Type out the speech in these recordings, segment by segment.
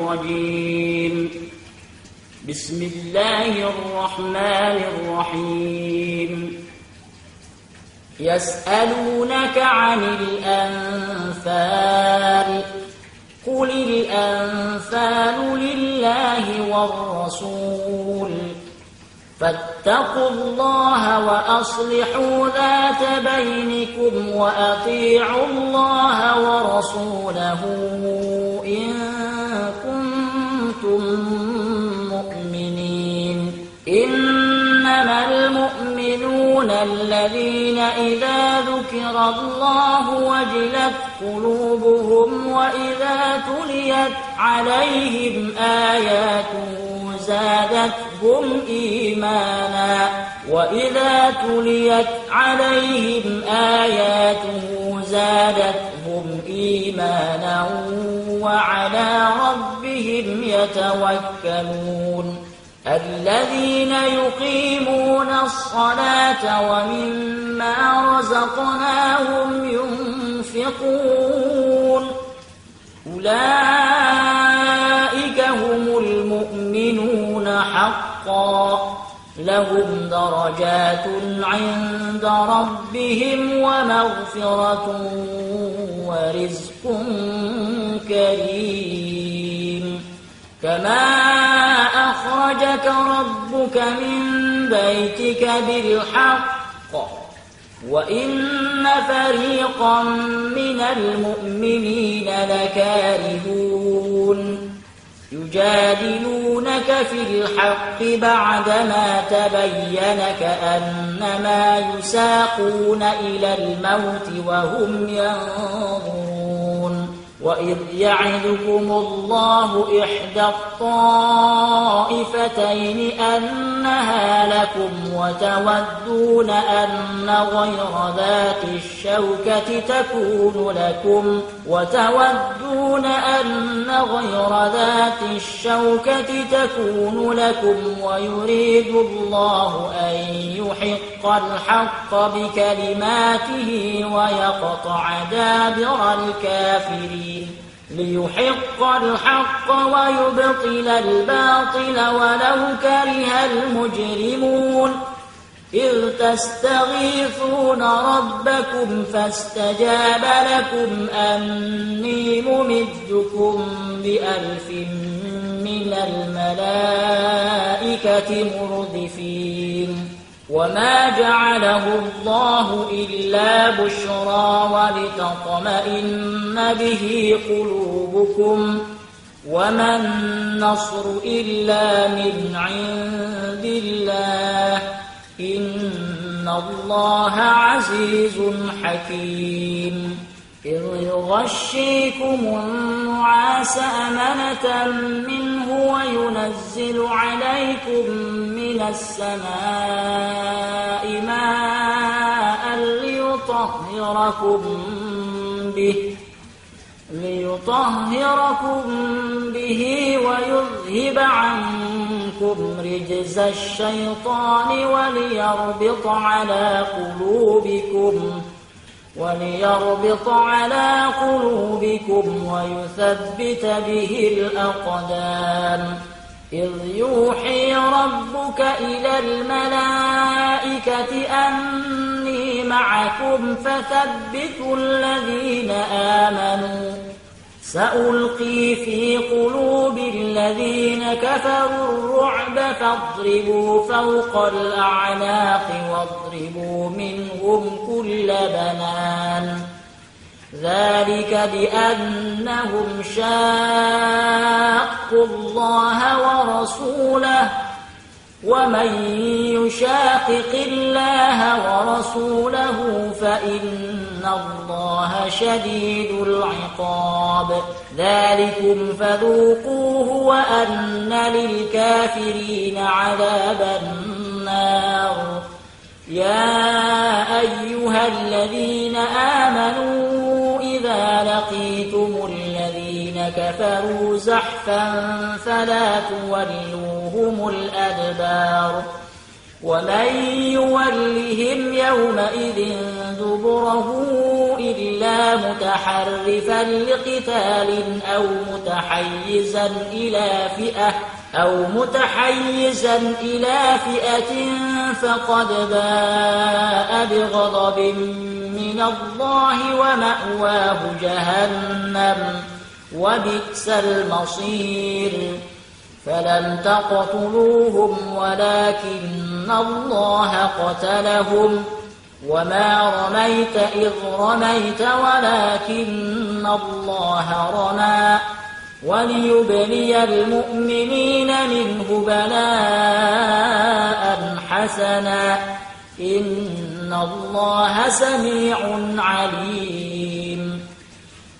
الرجيم. بسم الله الرحمن الرحيم. يسألونك عن الأنفال قل الأنفال لله والرسول فاتقوا الله وأصلحوا ذات بينكم وأطيعوا الله ورسوله إن كنتم مؤمنين. إنما المؤمنون الذين إذا ذكر الله وجلت قلوبهم وإذا تليت عليهم آياته زادتهم إيمانا وإذا تليت عليهم آياته زادتهم إيمانا وعلى ربهم يتوكلون. الذين يقيمون الصلاة ومما رزقناهم ينفقون أولئك هم المؤمنون حقا لهم درجات عند ربهم ومغفرة ورزق كريم. كما أخرجك ربك من بيتك بالحق وإن فريقا من المؤمنين لكارهون يجادلونك في الحق بعدما تبين كأنما يساقون إلى الموت وهم ينظرون. وإذ يعدكم الله إحدى الطائفتين أنها لكم وتودون أن غير ذات الشوكة تكون لكم ويريد الله أن يحق الحق بكلماته ويقطع دابر الكافرين ليحق الحق ويبطل الباطل ولو كره المجرمون. إذ تستغيثون ربكم فاستجاب لكم أني ممدكم ب1000 من الملائكة مردفين. وما جعله الله إلا بشرى ولتطمئن به قلوبكم وما النصر إلا من عند الله إن الله عزيز حكيم. إذ يغشيكم النعاس أمنة منه وينزل عليكم من السماء ماء ليطهركم به ويذهب عنكم رجز الشيطان وليربط على قلوبكم ويثبت به الأقدام. إذ يوحي ربك إلى الملائكة أني معكم فثبتوا الذين آمنوا سألقي في قلوب الذين كفروا الرعب فاضربوا فوق الأعناق واضربوا منهم كل بنان. ذلك بأنهم شاقوا الله ورسوله ومن يشاقق الله ورسوله فإن الله شديد العقاب. ذلكم فذوقوه وأن للكافرين عذاب النار. يا أيها الذين آمنوا إذا لقيتم الذين كفروا زحفا فلا تولوهم الأدبار ومن يولهم يومئذ دبره إلا متحرفا لقتال أو متحيزا إلى فئة فقد باء بغضب من الله ومأواه جهنم وبئس المصير فلم تقتلوهم ولكن الله قتلهم وما رميت إذ رميت ولكن الله رمى وليبلي المؤمنين منه بلاء حسنا إن الله سميع عليم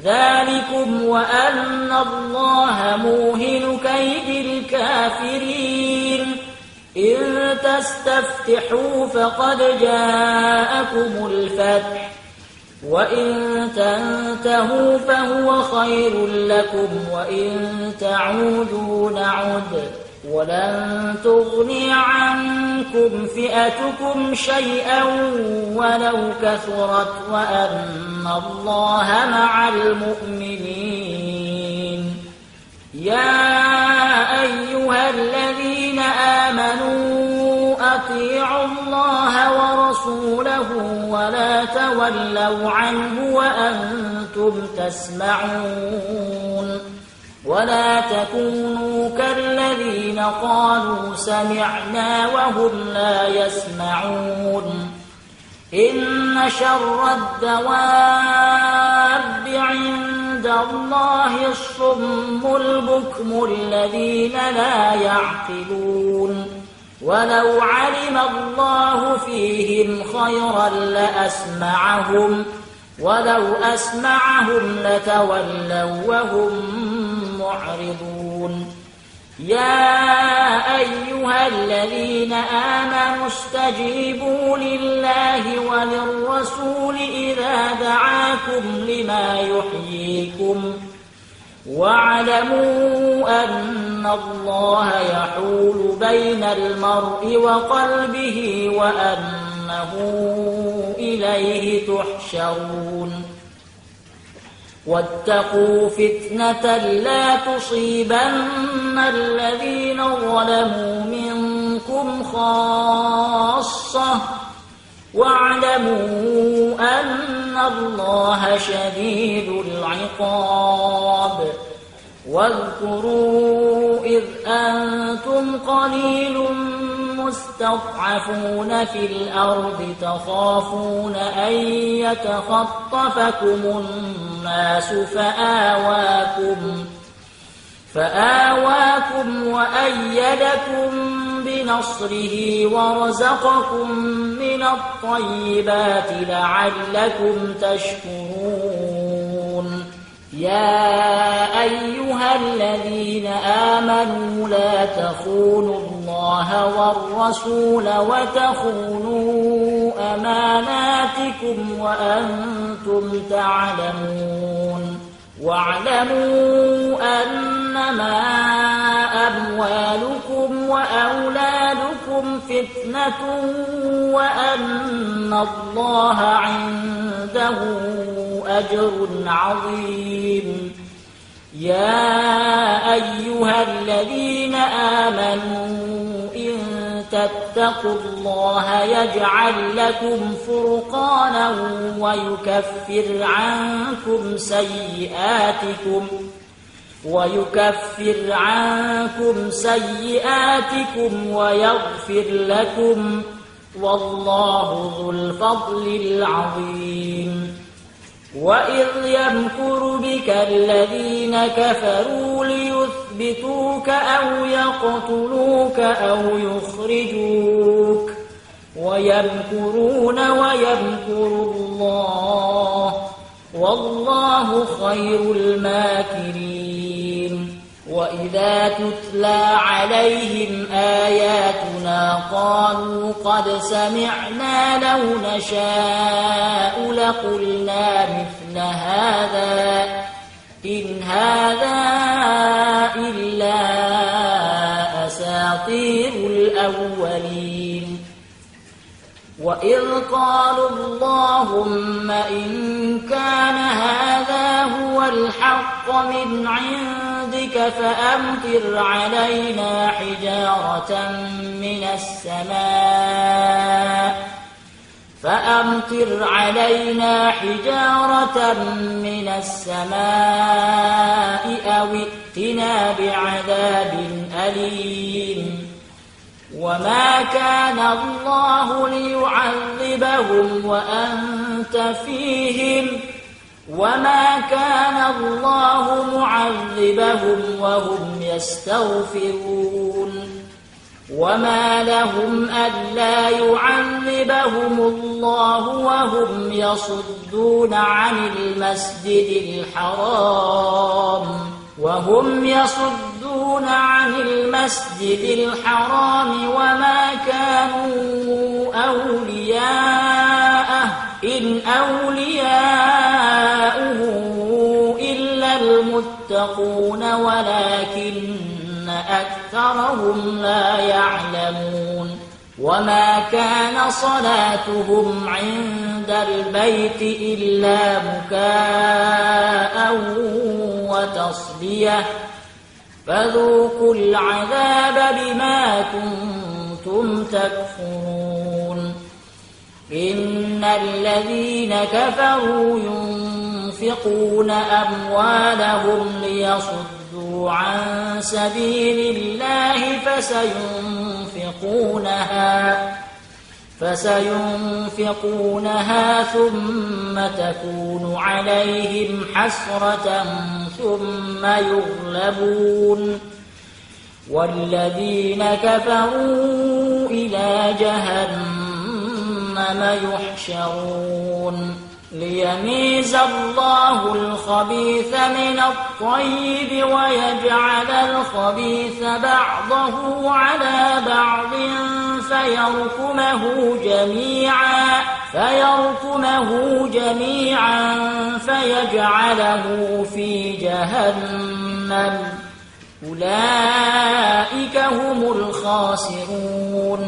ذلكم وأن الله موهن كيد الكافرين إن تستفتحوا فقد جاءكم الفتح وإن تنتهوا فهو خير لكم وإن تعودوا نعد ولن تغني عنكم فئتكم شيئا ولو كثرت وأن الله مع المؤمنين يا أيها الذين آمنوا أطيعوا الله ورسوله ولا تولوا عنه وأنتم تسمعون ولا تكونوا كالذين قالوا سمعنا وهم لا يسمعون إن شر الدواب عند الله الصم البكم الذين لا يعقلون ولو علم الله فيهم خيرا لأسمعهم ولو أسمعهم لتولوا وهم معرضون يا أيها الذين آمنوا استجيبوا لله وللرسول إذا دعاكم لما يحييكم واعلموا أن الله يحول بين المرء وقلبه وأنه إليه تحشرون واتقوا فتنة لا تصيبن الذين ظلموا منكم خاصة واعلموا أن الله شديد العقاب واذكروا إذ أنتم قليل مستضعفون في الأرض تخافون أن يتخطفكم الناس فآواكم وأيدكم بنصره ورزقكم من الطيبات لعلكم تشكرون يا أيها الذين آمنوا لا تخونوا الله والرسول وتخونوا أماناتكم وأنتم تعلمون واعلموا أنما أموالكم وأولادكم فتنة وأن الله عنده أجر عظيم يا أيها الذين آمنوا إن تتقوا الله يجعل لكم فرقانا ويكفر عنكم سيئاتكم ويغفر لكم والله ذو الفضل العظيم وإذ يمكر بك الذين كفروا ليثبتوك أو يقتلوك أو يخرجوك ويمكرون ويمكر الله والله خير الماكرين وإذا تتلى عليهم آياتنا قالوا قد سمعنا لو نشاء لقلنا مثل هذا إن هذا إلا أساطير الأولين وإذ قالوا اللهم إن كان هذا هو الحق من عندك فأمطر علينا حجارة من السماء أو ائتنا بعذاب أليم وما كان الله ليعذبهم وأنت فيهم وما كان الله معذبهم وهم يستغفرون وما لهم ألا يعذبهم الله وهم يصدون عن المسجد الحرام وما كانوا أولياءه إن أولياؤه إلا المتقون ولكن أكثرهم لا يعلمون وما كان صلاتهم عند البيت إلا مكاء وتصدية فذوقوا العذاب بما كنتم تكفرون إن الذين كفروا ينفقون أموالهم ليصدوا عن سبيل الله فسينفقونها ثم تكون عليهم حسرة ثم يغلبون والذين كفروا إلى جهنم يحشرون ليميز الله الخبيث من الطيب ويجعل الخبيث بعضه على بعض فيركمه جميعا فيجعله في جهنم أولئك هم الخاسرون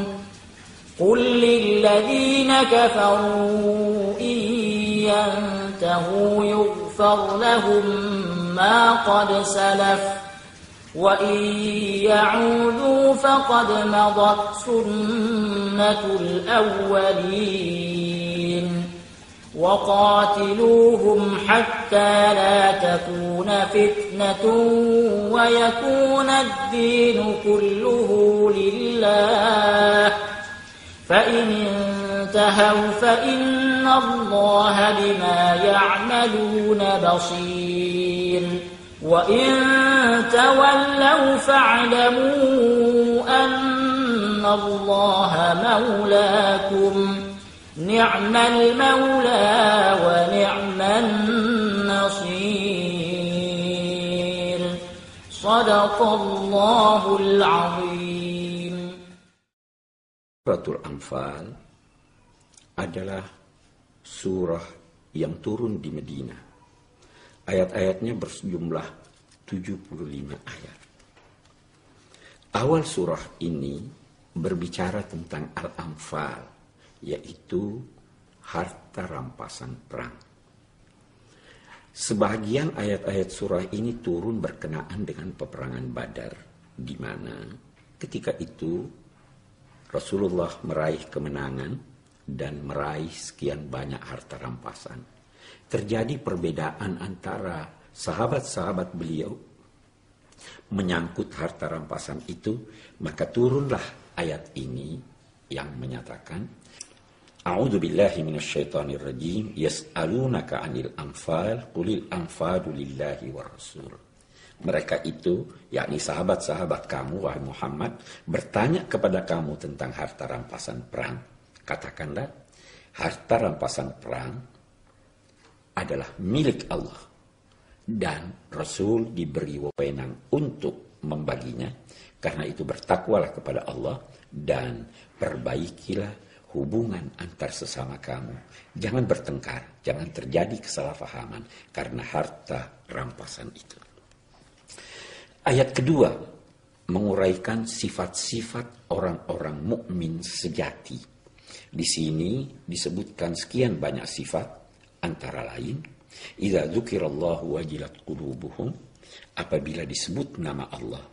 قل للذين كفروا إن ينتهوا يغفر لهم ما قد سلف وإن يعودوا فقد مضت سنة الأولين وقاتلوهم حتى لا تكون فتنة ويكون الدين كله لله فإن انتهوا فإن الله بما يعملون بصير وإن تولوا فاعلموا أن الله مولاكم نعم المولى ونعم النصير صدق الله العظيم. Suratul Anfal adalah surah yang turun di Madinah. Ayat-ayatnya berjumlah 75 ayat. Awal surah ini berbicara tentang Al-Anfal, yaitu harta rampasan perang. Sebagian ayat-ayat surah ini turun berkenaan dengan peperangan Badar, di mana ketika itu Rasulullah meraih kemenangan dan meraih sekian banyak harta rampasan. Terjadi perbedaan antara sahabat-sahabat beliau menyangkut harta rampasan itu, maka turunlah ayat ini yang menyatakan, A'udzu billahi minasyaitonir rajim, yas'alunaka 'anil anfal, qulil anfalu lillahi war rasul. Mereka itu, yakni sahabat-sahabat kamu, wahai Muhammad, bertanya kepada kamu tentang harta rampasan perang. Katakanlah, harta rampasan perang adalah milik Allah. Dan Rasul diberi wewenang untuk membaginya. Karena itu bertakwalah kepada Allah dan perbaikilah hubungan antar sesama kamu. Jangan bertengkar, jangan terjadi kesalahpahaman karena harta rampasan itu. Ayat kedua menguraikan sifat-sifat orang-orang mukmin sejati Di sini disebutkan sekian banyak sifat, antara lain, idza dzukirallahu wajilat qulubuhum, apabila disebut nama Allah,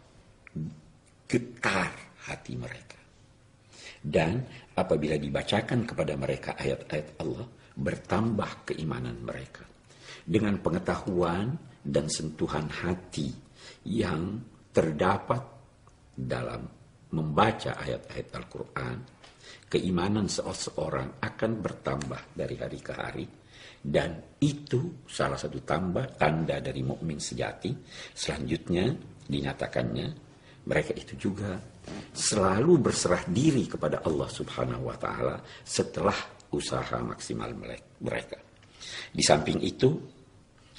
getar hati mereka. Dan apabila dibacakan kepada mereka ayat-ayat Allah, bertambah keimanan mereka. Dengan pengetahuan dan sentuhan hati yang terdapat dalam membaca ayat-ayat Al-Quran, keimanan seseorang akan bertambah dari hari ke hari, dan itu salah satu tanda dari mukmin sejati. Selanjutnya dinyatakannya mereka itu juga selalu berserah diri kepada Allah Subhanahu wa taala setelah usaha maksimal mereka. Di samping itu,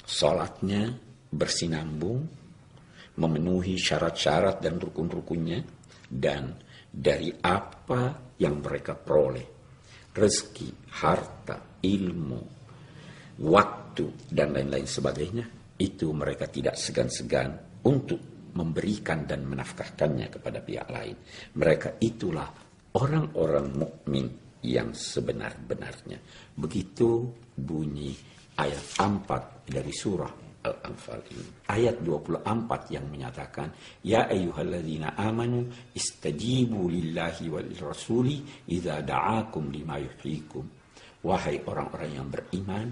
salatnya bersinambung, memenuhi syarat-syarat dan rukun-rukunnya, dan dari apa yang mereka peroleh, rezeki, harta, ilmu, waktu, dan lain-lain sebagainya, itu mereka tidak segan-segan untuk memberikan dan menafkahkannya kepada pihak lain. Mereka itulah orang-orang mukmin yang sebenar-benarnya. Begitu bunyi ayat 4 dari surah Al-Anfal ini. Ayat 24 yang menyatakan, ya ayyuhalladzina amanu istajibu lillahi wal rasuli idza da'akum lima yuhyikum. Wahai orang-orang yang beriman,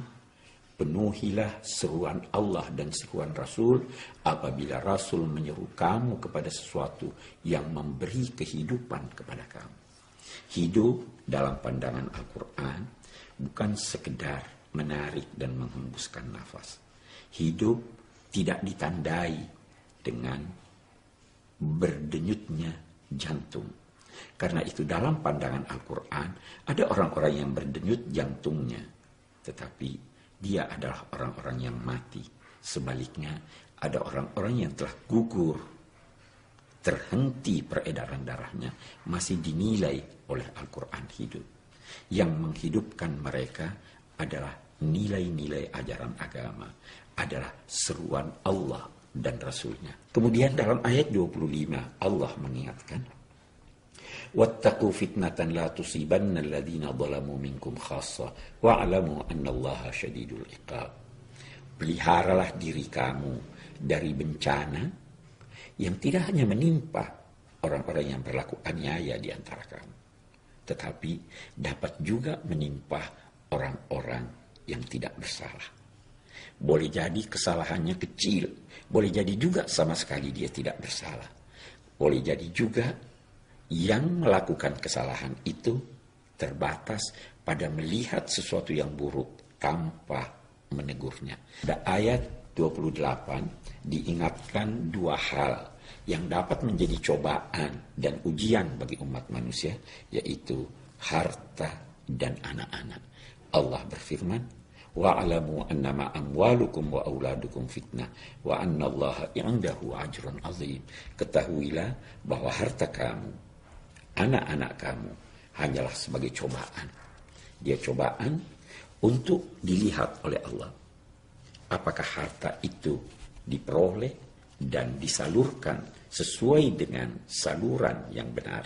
penuhilah seruan Allah dan seruan Rasul apabila Rasul menyeru kamu kepada sesuatu yang memberi kehidupan kepada kamu. Hidup dalam pandangan Al-Quran bukan sekedar menarik dan menghembuskan nafas. Hidup tidak ditandai dengan berdenyutnya jantung. Karena itu dalam pandangan Al-Quran ada orang-orang yang berdenyut jantungnya, tetapi dia adalah orang-orang yang mati. Sebaliknya ada orang-orang yang telah gugur, terhenti peredaran darahnya, masih dinilai oleh Al-Quran hidup. Yang menghidupkan mereka adalah nilai-nilai ajaran agama, adalah seruan Allah dan Rasulnya. Kemudian dalam ayat 25 Allah mengingatkan, wattaqu fitnatan la tusibanna alladhina zalamu minkum khassa wa'lamu annallaha syadidul iqab. Peliharalah diri kamu dari bencana yang tidak hanya menimpa orang-orang yang berlaku aniaya di antara kamu, tetapi dapat juga menimpa orang-orang yang tidak bersalah. Boleh jadi kesalahannya kecil, boleh jadi juga sama sekali dia tidak bersalah. Boleh jadi juga yang melakukan kesalahan itu terbatas pada melihat sesuatu yang buruk tanpa menegurnya. Pada ayat 28 diingatkan dua hal yang dapat menjadi cobaan dan ujian bagi umat manusia, yaitu harta dan anak-anak. Allah berfirman, wa'alamu annama amwalukum wa auladukum fitnah wa annallaha indahu ajrun azim. Ketahuilah bahwa harta kamu, anak-anak kamu hanyalah sebagai cobaan. Dia cobaan untuk dilihat oleh Allah. Apakah harta itu diperoleh dan disalurkan sesuai dengan saluran yang benar?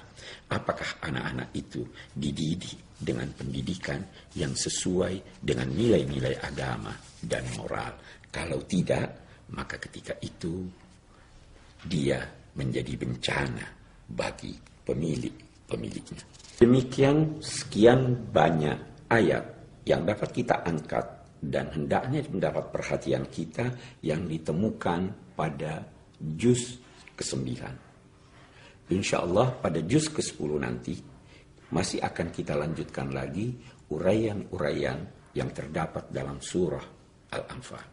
Apakah anak-anak itu dididik dengan pendidikan yang sesuai dengan nilai-nilai agama dan moral? Kalau tidak, maka ketika itu dia menjadi bencana bagi pemiliknya. Demikian sekian banyak ayat yang dapat kita angkat dan hendaknya mendapat perhatian kita yang ditemukan pada juz ke-9. Insyaallah pada juz ke-10 nanti masih akan kita lanjutkan lagi uraian-uraian yang terdapat dalam surah Al-Anfal.